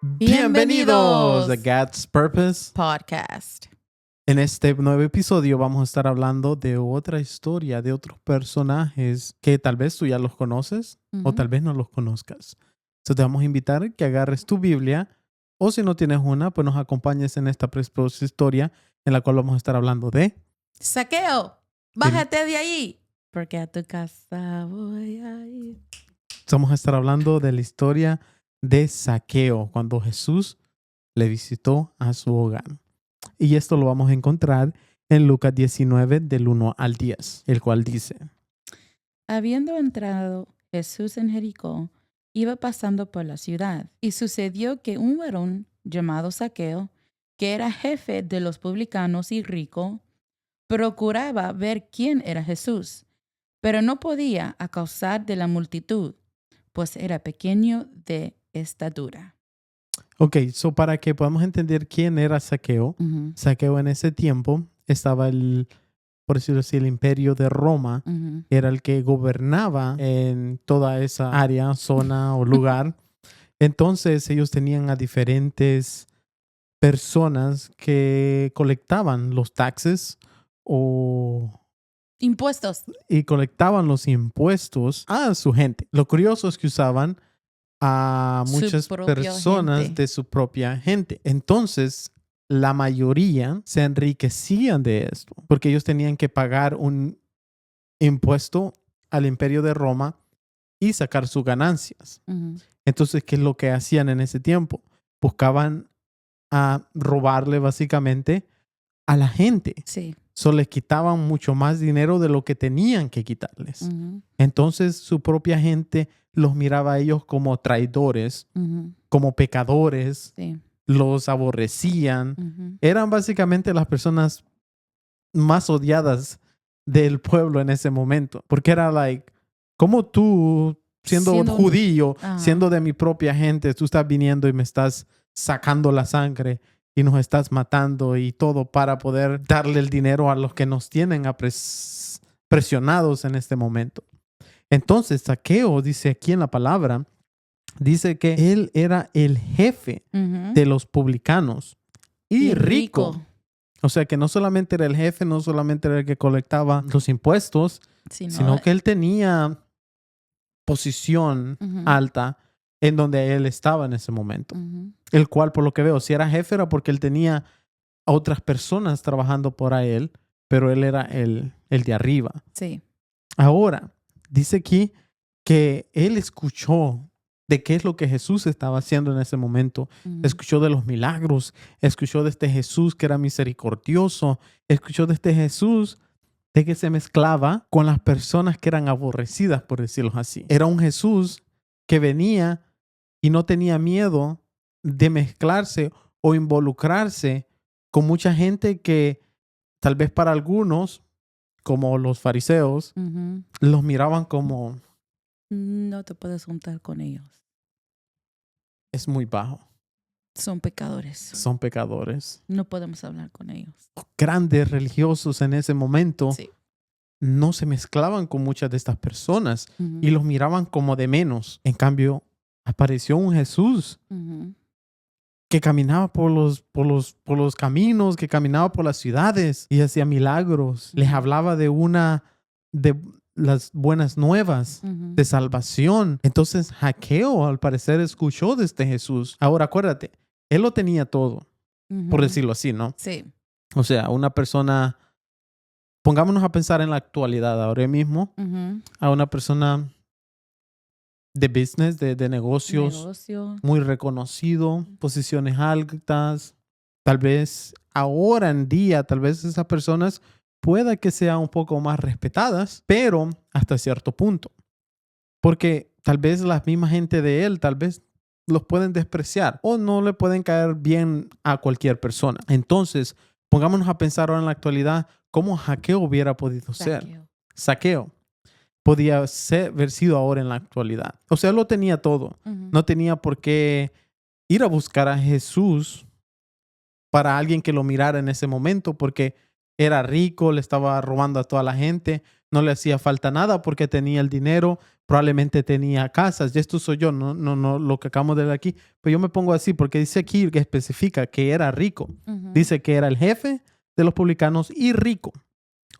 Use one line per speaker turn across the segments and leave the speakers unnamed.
Bienvenidos a God's Purpose
Podcast.
En este nuevo episodio vamos a estar hablando de otra historia, de otros personajes que tal vez tú ya los conoces o tal vez no los conozcas. Entonces te vamos a invitar que agarres tu Biblia o si no tienes una, pues nos acompañes en esta preciosa historia en la cual vamos a estar hablando de...
Saqueo, bájate de ahí, porque a tu casa voy a ir.
Vamos a estar hablando de la historia de Saqueo, cuando Jesús le visitó a su hogar. Y esto lo vamos a encontrar en Lucas 19, del 1 al 10, el cual dice:
Habiendo entrado Jesús en Jericó, iba pasando por la ciudad, y sucedió que un varón llamado Saqueo, que era jefe de los publicanos y rico, procuraba ver quién era Jesús, pero no podía a causa de la multitud, pues era pequeño de estatura.
Ok, so para que podamos entender quién era Saqueo, Saqueo en ese tiempo estaba por decirlo así, el imperio de Roma, era el que gobernaba en toda esa área, zona o lugar. Entonces ellos tenían a diferentes personas que colectaban los taxes
Impuestos.
y colectaban los impuestos a su gente. Lo curioso es que usaban a muchas personas de su propia gente. Entonces, la mayoría se enriquecían de esto porque ellos tenían que pagar un impuesto al imperio de Roma y sacar sus ganancias. Entonces, ¿qué es lo que hacían en ese tiempo? Buscaban a robarle básicamente a la gente.
Sí.
Solo les quitaban mucho más dinero de lo que tenían que quitarles. Entonces, su propia gente los miraba a ellos como traidores, como pecadores,
Sí.
los aborrecían. Eran básicamente las personas más odiadas del pueblo en ese momento. Porque era como tú, siendo judío, siendo de mi propia gente, tú estás viniendo y me estás sacando la sangre y nos estás matando y todo para poder darle el dinero a los que nos tienen presionados en este momento. Entonces, Saqueo dice aquí en la palabra, dice que él era el jefe de los publicanos y rico. O sea que no solamente era el jefe, no solamente era el que colectaba los impuestos, sino que él tenía posición alta en donde él estaba en ese momento. El cual, por lo que veo, si era jefe era porque él tenía a otras personas trabajando para él, pero él era el de arriba.
Sí.
Ahora, dice aquí que él escuchó de qué es lo que Jesús estaba haciendo en ese momento. Escuchó de los milagros, escuchó de este Jesús que era misericordioso, escuchó de este Jesús de que se mezclaba con las personas que eran aborrecidas, por decirlo así. Era un Jesús que venía y no tenía miedo de mezclarse o involucrarse con mucha gente que tal vez para algunos, como los fariseos, los miraban como...
No te puedes juntar con ellos.
Es muy bajo.
Son pecadores.
Son pecadores.
No podemos hablar con ellos.
Los grandes religiosos en ese momento no se mezclaban con muchas de estas personas y los miraban como de menos. En cambio, apareció un Jesús que caminaba por los caminos, que caminaba por las ciudades y hacía milagros. Les hablaba de las buenas nuevas de salvación. Entonces, Saqueo, al parecer, escuchó de este Jesús. Ahora, acuérdate, él lo tenía todo, por decirlo así, ¿no?
Sí.
O sea, una persona, pongámonos a pensar en la actualidad ahora mismo, a una persona de business, de negocios, muy reconocido, posiciones altas. Tal vez ahora en día, tal vez esas personas pueda que sean un poco más respetadas, pero hasta cierto punto. Porque tal vez la misma gente de él, tal vez los pueden despreciar o no le pueden caer bien a cualquier persona. Entonces, pongámonos a pensar ahora en la actualidad cómo Saqueo hubiera podido ser. Saqueo podía haber sido ahora en la actualidad. O sea, lo tenía todo. No tenía por qué ir a buscar a Jesús para alguien que lo mirara en ese momento, porque era rico, le estaba robando a toda la gente, no le hacía falta nada porque tenía el dinero, probablemente tenía casas. Y esto soy yo, no lo que acabamos de ver aquí. Pero yo me pongo así porque dice aquí que especifica que era rico. Dice que era el jefe de los publicanos y rico.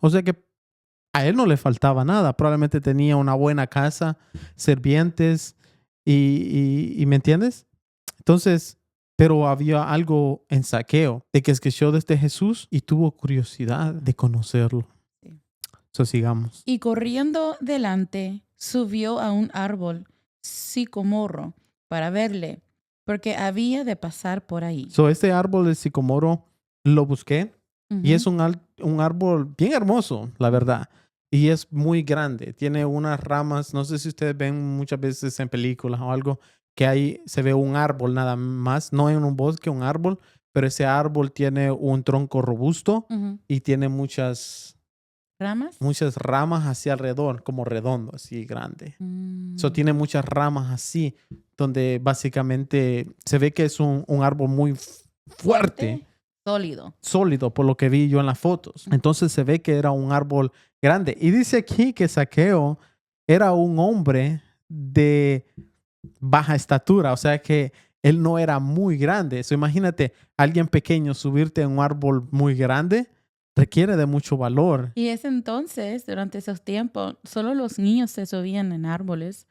O sea que a él no le faltaba nada. Probablemente tenía una buena casa, sirvientes y ¿me entiendes? Entonces, pero había algo en Zaqueo de que escuchó de este Jesús y tuvo curiosidad de conocerlo.
Sí.
So, sigamos.
Y corriendo delante, subió a un árbol sicomoro para verle, porque había de pasar por ahí.
So, este árbol de sicomoro lo busqué y es un árbol bien hermoso, la verdad. Y es muy grande. Tiene unas ramas, no sé si ustedes ven muchas veces en películas o algo, que ahí se ve un árbol nada más, no en un bosque, un árbol, pero ese árbol tiene un tronco robusto y tiene muchas ramas hacia alrededor, como redondo, así grande. So, tiene muchas ramas así, donde básicamente se ve que es un árbol muy fuerte. Sólido, por lo que vi yo en las fotos. Entonces se ve que era un árbol grande. Y dice aquí que Zaqueo era un hombre de baja estatura, o sea que él no era muy grande. So, imagínate, alguien pequeño subirte a un árbol muy grande requiere de mucho valor.
Y ese entonces, durante esos tiempos, solo los niños se subían en árboles.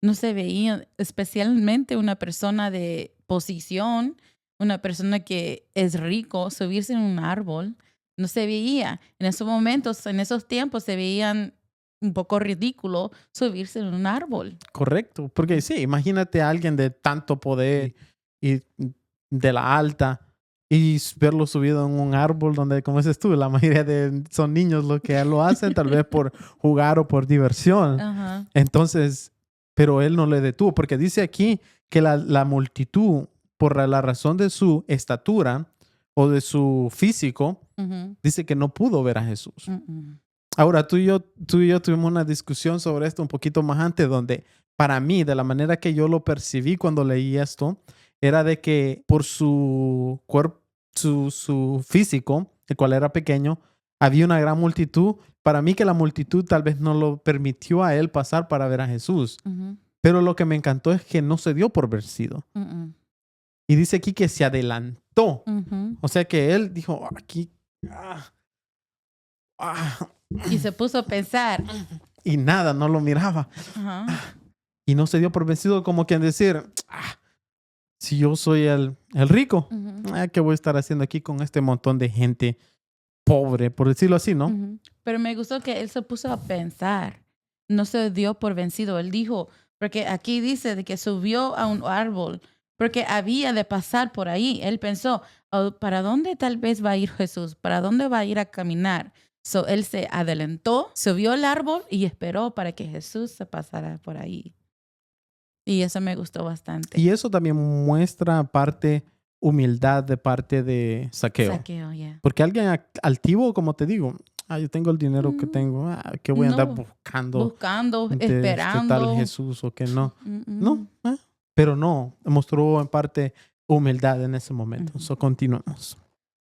No se veía, especialmente una persona de posición, una persona que es rico, subirse en un árbol. No se veía. En esos momentos, en esos tiempos, se veían un poco ridículo subirse en un árbol.
Correcto, porque sí, imagínate a alguien de tanto poder y de la alta y verlo subido en un árbol donde, como dices tú, la mayoría son niños los que lo hacen, tal vez por jugar o por diversión. Entonces, pero él no le detuvo, porque dice aquí que la multitud, por la razón de su estatura o de su físico, dice que no pudo ver a Jesús. Ahora, tú y yo tuvimos una discusión sobre esto un poquito más antes, donde para mí, de la manera que yo lo percibí cuando leí esto, era de que por su cuerpo, su físico, el cual era pequeño, había una gran multitud. Para mí que la multitud tal vez no lo permitió a él pasar para ver a Jesús. Pero lo que me encantó es que no se dio por vencido. Y dice aquí que se adelantó. O sea que él dijo, aquí...
Y se puso a pensar.
Y nada, no lo miraba. Y no se dio por vencido, como quien decir, si yo soy el rico, ¿qué voy a estar haciendo aquí con este montón de gente pobre, por decirlo así, no?
Pero me gustó que él se puso a pensar. No se dio por vencido. Él dijo, porque aquí dice de que subió a un árbol porque había de pasar por ahí. Él pensó, ¿para dónde tal vez va a ir Jesús? ¿Para dónde va a ir a caminar? So, él se adelantó, subió al árbol y esperó para que Jesús se pasara por ahí. Y eso me gustó bastante.
Y eso también muestra humildad de parte de Zaqueo.
Yeah.
Porque alguien altivo, como te digo, yo tengo el dinero que tengo, que voy a andar buscando,
esperando.
tal Jesús o que no. No, pero no, mostró en parte humildad en ese momento. So, continuemos.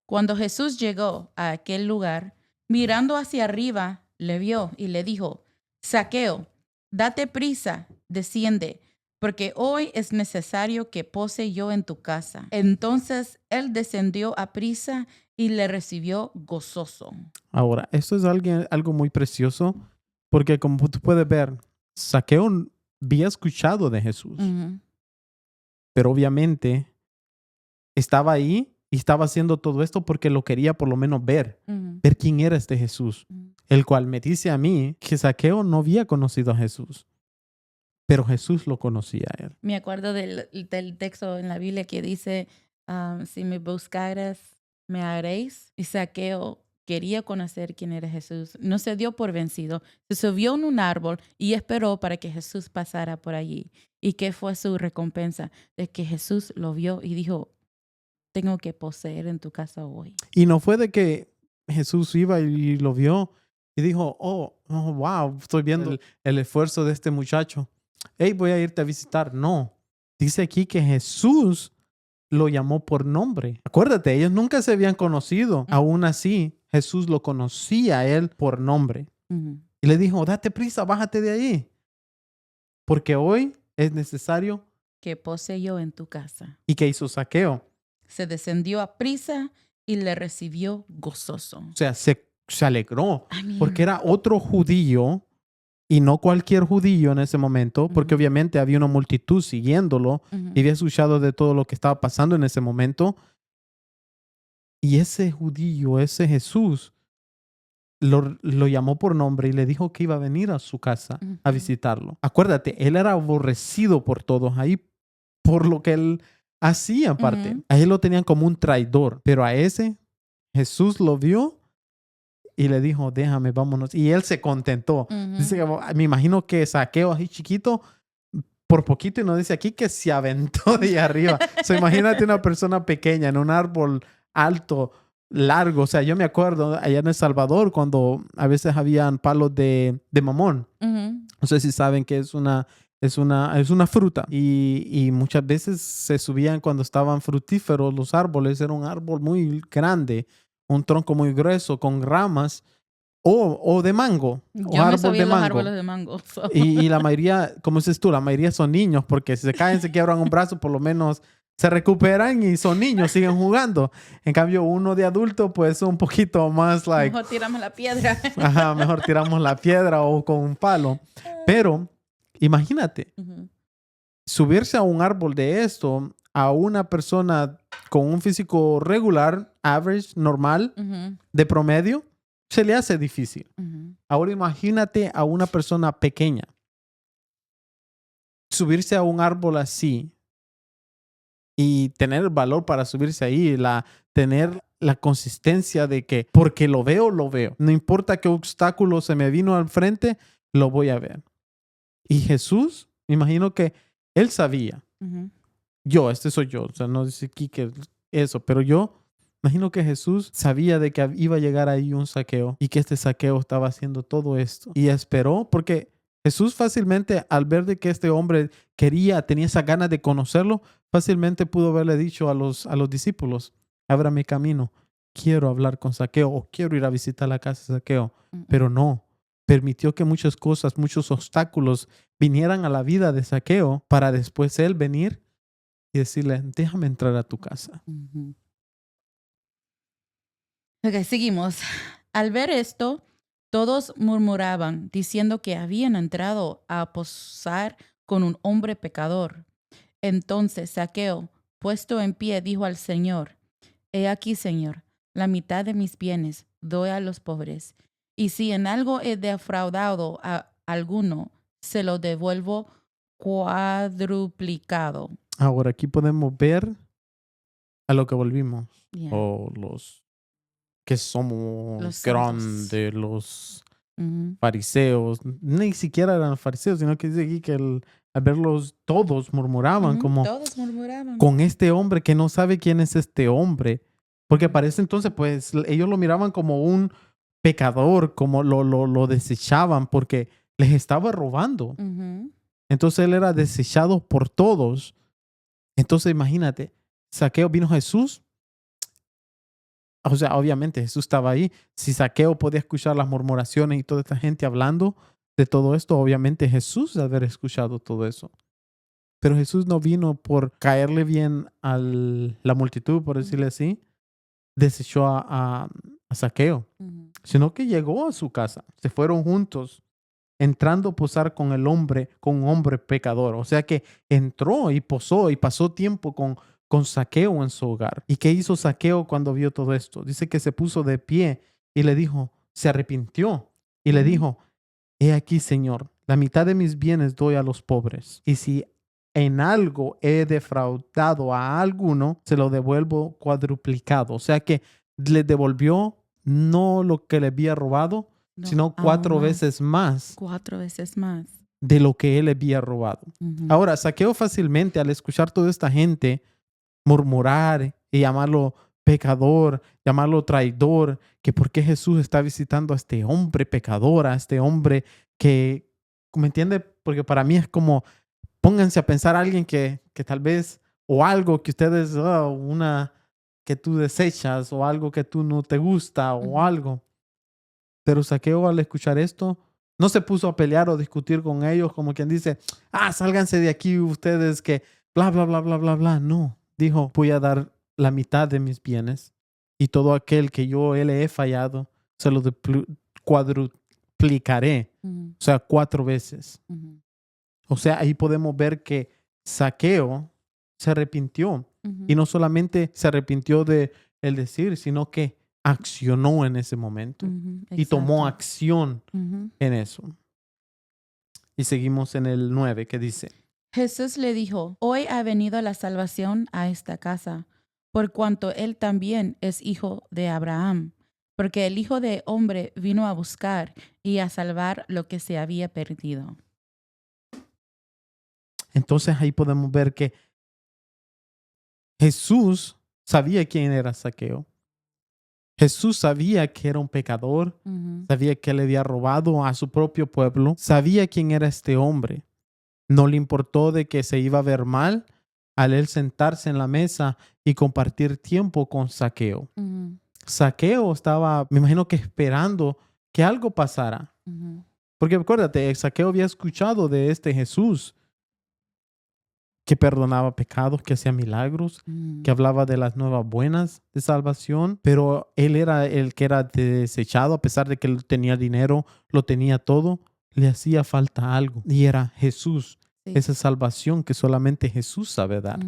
Cuando Jesús llegó a aquel lugar, mirando hacia arriba, le vio y le dijo, Zaqueo, date prisa, desciende, porque hoy es necesario que pose yo en tu casa. Entonces él descendió a prisa y le recibió gozoso.
Ahora, esto es algo muy precioso, porque como tú puedes ver, Zaqueo había escuchado de Jesús, pero obviamente estaba ahí y estaba haciendo todo esto porque lo quería por lo menos ver quién era este Jesús, el cual me dice a mí que Zaqueo no había conocido a Jesús, pero Jesús lo conocía a él.
Me acuerdo del texto en la Biblia que dice, si me buscaras, me haréis. Y Zaqueo quería conocer quién era Jesús. No se dio por vencido. Se subió en un árbol y esperó para que Jesús pasara por allí. ¿Y qué fue su recompensa? De que Jesús lo vio y dijo, tengo que poseer en tu casa hoy.
Y no fue de que Jesús iba y lo vio y dijo, wow, estoy viendo el esfuerzo de este muchacho. Hey, voy a irte a visitar. No, dice aquí que Jesús lo llamó por nombre. Acuérdate, ellos nunca se habían conocido. Aún así, Jesús lo conocía a él por nombre. Y le dijo, date prisa, bájate de ahí. Porque hoy es necesario.
Que pose yo en tu casa.
¿Y qué hizo Zaqueo?
Se descendió a prisa y le recibió gozoso.
O sea, se alegró. Porque era otro judío y no cualquier judío en ese momento. Porque obviamente había una multitud siguiéndolo y había escuchado de todo lo que estaba pasando en ese momento. Y ese judío, ese Jesús, lo llamó por nombre y le dijo que iba a venir a su casa a visitarlo. Acuérdate, él era aborrecido por todos ahí, por lo que él hacía en parte. A él lo tenían como un traidor, pero a ese Jesús lo vio y le dijo, déjame, vámonos. Y él se contentó. Dice que, me imagino que Zaqueo así chiquito, por poquito, y no dice aquí que se aventó de ahí arriba. Imagínate una persona pequeña en un árbol alto, largo. O sea, yo me acuerdo allá en El Salvador cuando a veces habían palos de mamón. No sé si saben que es una fruta. Y muchas veces se subían cuando estaban frutíferos los árboles. Era un árbol muy grande, un tronco muy grueso con ramas. O de mango.
Yo
o
me
árbol
subí
de
en los
mango.
árboles de mango.
Y la mayoría, como dices tú, la mayoría son niños porque si se caen, se quiebran un brazo, por lo menos se recuperan y son niños, siguen jugando. En cambio, uno de adulto, pues un poquito más like...
Mejor tiramos la piedra.
Ajá, mejor tiramos la piedra o con un palo. Pero imagínate, subirse a un árbol de esto a una persona con un físico regular, average, normal, de promedio, se le hace difícil. Ahora imagínate a una persona pequeña subirse a un árbol así y tener el valor para subirse ahí, tener la consistencia de que porque lo veo. No importa qué obstáculo se me vino al frente, lo voy a ver. Y Jesús, me imagino que él sabía. Este soy yo. O sea, no dice aquí que eso, pero yo imagino que Jesús sabía de que iba a llegar ahí un Zaqueo y que este Zaqueo estaba haciendo todo esto. Y esperó porque Jesús fácilmente, al ver de que este hombre tenía esa ganas de conocerlo, fácilmente pudo haberle dicho a los discípulos, ábrame camino, quiero hablar con Zaqueo o quiero ir a visitar la casa de Zaqueo. Pero no, permitió que muchas cosas, muchos obstáculos vinieran a la vida de Zaqueo para después él venir y decirle, déjame entrar a tu casa.
Ok, seguimos. Al ver esto, todos murmuraban, diciendo que habían entrado a posar con un hombre pecador. Entonces Zaqueo, puesto en pie, dijo al Señor, he aquí, Señor, la mitad de mis bienes doy a los pobres, y si en algo he defraudado a alguno, se lo devuelvo cuadruplicado.
Ahora aquí podemos ver a lo que volvimos.
Yeah.
O los que somos
Los
grandes, los fariseos. Ni siquiera eran fariseos, sino que dice aquí que al verlos todos murmuraban como
todos murmuraban
con este hombre que no sabe quién es este hombre. Porque para ese entonces pues ellos lo miraban como un pecador, como lo desechaban porque les estaba robando. Entonces él era desechado por todos. Entonces imagínate, Zaqueo vino Jesús. O sea, obviamente Jesús estaba ahí. Si Zaqueo podía escuchar las murmuraciones y toda esta gente hablando de todo esto, obviamente Jesús debe haber escuchado todo eso. Pero Jesús no vino por caerle bien a la multitud, por decirle así. Desechó a Zaqueo, sino que llegó a su casa. Se fueron juntos, entrando a posar con un hombre pecador. O sea que entró y posó y pasó tiempo con Zaqueo en su hogar. ¿Y qué hizo Zaqueo cuando vio todo esto? Dice que se puso de pie y le dijo, se arrepintió y le dijo, he aquí, Señor, la mitad de mis bienes doy a los pobres. Y si en algo he defraudado a alguno, se lo devuelvo cuadruplicado. O sea que le devolvió no lo que le había robado, sino 4 veces más.
4 veces más.
De lo que él había robado. Ahora, Zaqueo fácilmente al escuchar toda esta gente murmurar y llamarlo pecador, llamarlo traidor, que por qué Jesús está visitando a este hombre pecador, a este hombre que, ¿me entiende? Porque para mí es como, pónganse a pensar a alguien que tal vez, o algo que ustedes, que tú desechas o algo que tú no te gusta o algo. Pero Zaqueo, al escuchar esto, no se puso a pelear o discutir con ellos como quien dice, sálganse de aquí ustedes que bla, bla, bla, bla, bla, bla. No, dijo, voy a dar la mitad de mis bienes y todo aquel que yo le he fallado se lo cuadruplicaré. O sea, 4 veces. O sea, ahí podemos ver que Zaqueo se arrepintió. Y no solamente se arrepintió de el decir, sino que accionó en ese momento. Y tomó acción en eso. Y seguimos en el 9 que dice:
Jesús le dijo, hoy ha venido la salvación a esta casa, por cuanto él también es hijo de Abraham, porque el Hijo de Hombre vino a buscar y a salvar lo que se había perdido.
Entonces ahí podemos ver que Jesús sabía quién era Zaqueo. Jesús sabía que era un pecador, sabía que le había robado a su propio pueblo, sabía quién era este hombre. No le importó de que se iba a ver mal al él sentarse en la mesa y compartir tiempo con Zaqueo. Zaqueo estaba, me imagino que esperando que algo pasara. Porque acuérdate, Zaqueo había escuchado de este Jesús que perdonaba pecados, que hacía milagros, que hablaba de las nuevas buenas de salvación, pero él era el que era desechado, a pesar de que él tenía dinero, lo tenía todo, le hacía falta algo, y era Jesús, esa salvación que solamente Jesús sabe dar.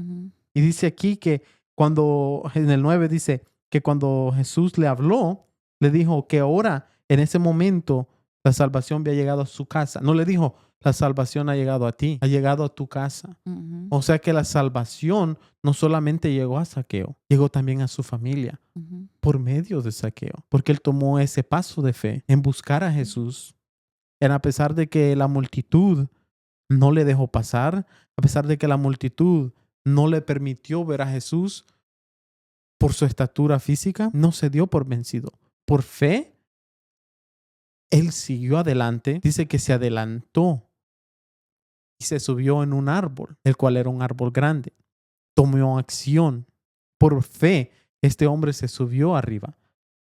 Y dice aquí que cuando, en el 9 dice que cuando Jesús le habló, le dijo que ahora, en ese momento, la salvación había llegado a su casa. No le dijo, la salvación ha llegado a ti, ha llegado a tu casa. O sea que la salvación no solamente llegó a Zaqueo, llegó también a su familia por medio de Zaqueo, porque él tomó ese paso de fe en buscar a Jesús. A pesar de que la multitud no le dejó pasar, a pesar de que la multitud no le permitió ver a Jesús por su estatura física, no se dio por vencido. Por fe, él siguió adelante, dice que se adelantó y se subió en un árbol, el cual era un árbol grande. Tomó acción. Por fe, este hombre se subió arriba.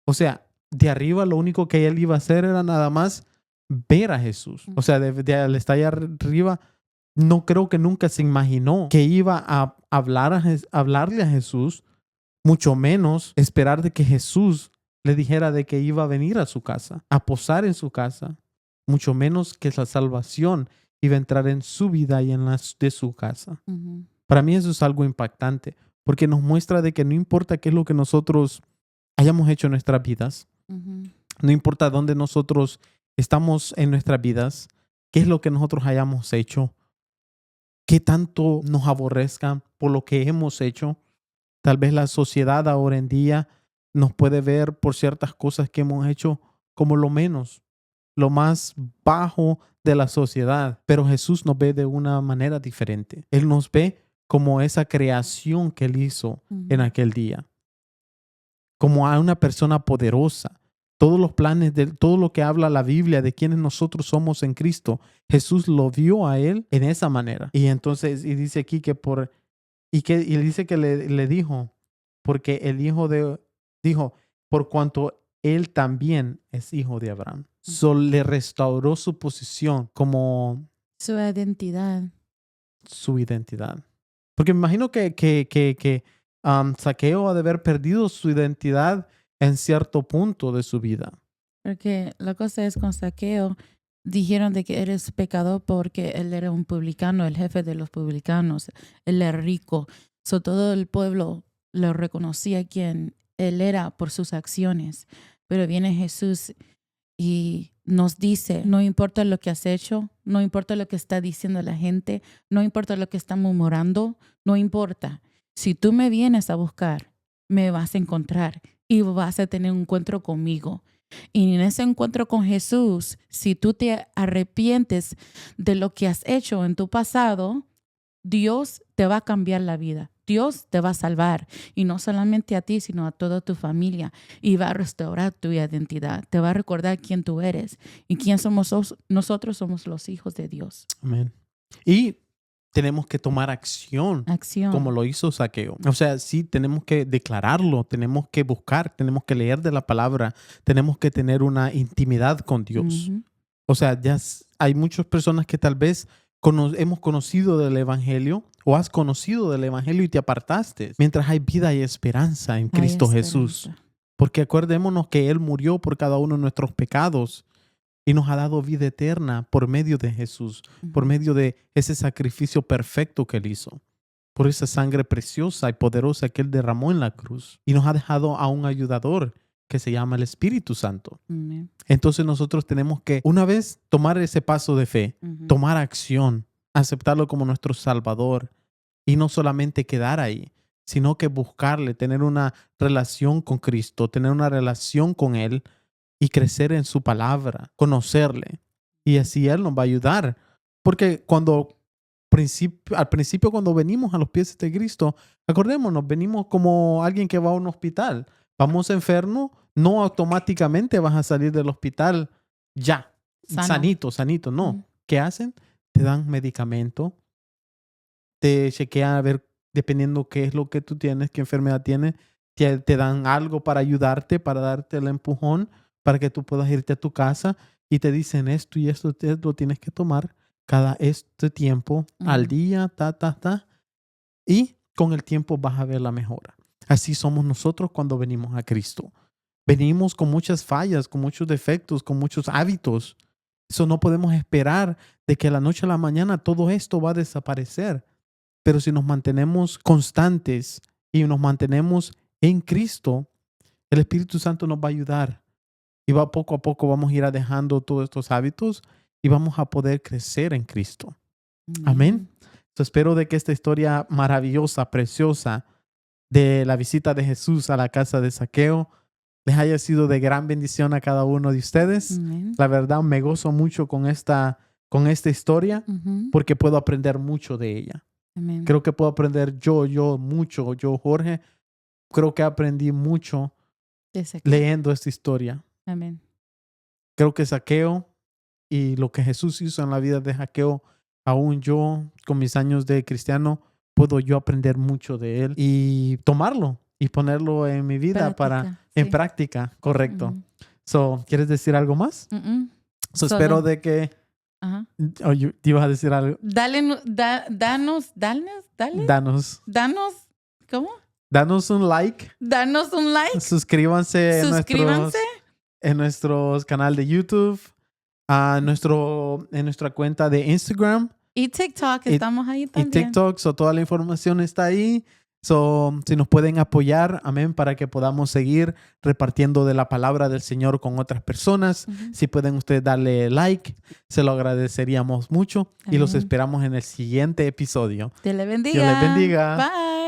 O sea, de arriba lo único que él iba a hacer era nada más ver a Jesús. O sea, al estar allá arriba, no creo que nunca se imaginó que iba a hablarle a Jesús, mucho menos esperar de que Jesús le dijera de que iba a venir a su casa, a posar en su casa, mucho menos que la salvación iba a entrar en su vida y en la de su casa. Para mí eso es algo impactante, porque nos muestra de que no importa qué es lo que nosotros hayamos hecho en nuestras vidas, no importa dónde nosotros estamos en nuestras vidas, qué es lo que nosotros hayamos hecho, qué tanto nos aborrezcan por lo que hemos hecho. Tal vez la sociedad ahora en día nos puede ver por ciertas cosas que hemos hecho como lo menos, lo más bajo de la sociedad. Pero Jesús nos ve de una manera diferente. Él nos ve como esa creación que Él hizo en aquel día. Como a una persona poderosa. Todos los planes, todo lo que habla la Biblia de quienes nosotros somos en Cristo, Jesús lo vio a Él en esa manera. Y entonces, y dice aquí que y dice que le dijo, porque el dijo, por cuanto él también es hijo de Abraham. Le restauró su posición como
su identidad.
Su identidad. Porque me imagino que Zaqueo ha de haber perdido su identidad en cierto punto de su vida.
Porque la cosa es con Zaqueo, dijeron de que eres pecador porque él era un publicano, el jefe de los publicanos, él era rico. Todo el pueblo lo reconocía quien él era por sus acciones. Pero viene Jesús y nos dice, no importa lo que has hecho, no importa lo que está diciendo la gente, no importa lo que está murmurando, no importa. Si tú me vienes a buscar, me vas a encontrar y vas a tener un encuentro conmigo. Y en ese encuentro con Jesús, si tú te arrepientes de lo que has hecho en tu pasado, Dios te va a cambiar la vida. Dios te va a salvar. Y no solamente a ti, sino a toda tu familia. Y va a restaurar tu identidad. Te va a recordar quién tú eres. Y quién somos nosotros. Somos los hijos de Dios.
Amén. Y tenemos que tomar acción. Como lo hizo Zaqueo. O sea, sí, tenemos que declararlo, tenemos que buscar, tenemos que leer de la palabra, tenemos que tener una intimidad con Dios. O sea, ya hay muchas personas que tal vez hemos conocido del evangelio o has conocido del evangelio y te apartaste. Mientras hay vida y esperanza en Cristo Jesús. Porque acordémonos que Él murió por cada uno de nuestros pecados y nos ha dado vida eterna por medio de Jesús, por medio de ese sacrificio perfecto que Él hizo, por esa sangre preciosa y poderosa que Él derramó en la cruz. Y nos ha dejado a un ayudador que se llama el Espíritu Santo. Entonces nosotros tenemos que, una vez, tomar ese paso de fe, tomar acción, aceptarlo como nuestro Salvador y no solamente quedar ahí, sino que buscarle, tener una relación con Cristo, tener una relación con Él y crecer en su palabra, conocerle. Y así Él nos va a ayudar. Porque al principio cuando venimos a los pies de Cristo, acordémonos, venimos como alguien que va a un hospital. Vamos enfermo, no automáticamente vas a salir del hospital ya, sanito, no. ¿Qué hacen? Te dan medicamento, te chequean a ver, dependiendo qué es lo que tú tienes, qué enfermedad tienes, te dan algo para ayudarte, para darte el empujón, para que tú puedas irte a tu casa y te dicen esto y esto lo tienes que tomar cada este tiempo, al día, y con el tiempo vas a ver la mejora. Así somos nosotros cuando venimos a Cristo. Venimos con muchas fallas, con muchos defectos, con muchos hábitos. Eso no podemos esperar de que de la noche a la mañana todo esto va a desaparecer. Pero si nos mantenemos constantes y nos mantenemos en Cristo, el Espíritu Santo nos va a ayudar. Y poco a poco vamos a ir dejando todos estos hábitos y vamos a poder crecer en Cristo. Amén. Espero de que esta historia maravillosa, preciosa, de la visita de Jesús a la casa de Zaqueo les haya sido de gran bendición a cada uno de ustedes. La verdad, me gozo mucho con esta historia porque puedo aprender mucho de ella. Creo que puedo aprender mucho. Yo, Jorge, creo que aprendí mucho leyendo esta historia. Creo que Zaqueo y lo que Jesús hizo en la vida de Zaqueo, aún yo, con mis años de cristiano, puedo yo aprender mucho de él y tomarlo y ponerlo en mi vida en práctica, correcto. ¿Quieres decir algo más? Espero de que... ¿te ibas a decir algo?
Danos, ¿cómo?
Danos un like. Suscríbanse en nuestro canal de YouTube, en nuestra cuenta de Instagram.
Y TikTok, estamos ahí también.
Y TikTok, toda la información está ahí. Si nos pueden apoyar, amén, para que podamos seguir repartiendo de la palabra del Señor con otras personas. Si pueden ustedes darle like, se lo agradeceríamos mucho. Amén. Y los esperamos en el siguiente episodio.
Dios les bendiga.
Dios les bendiga.
Bye.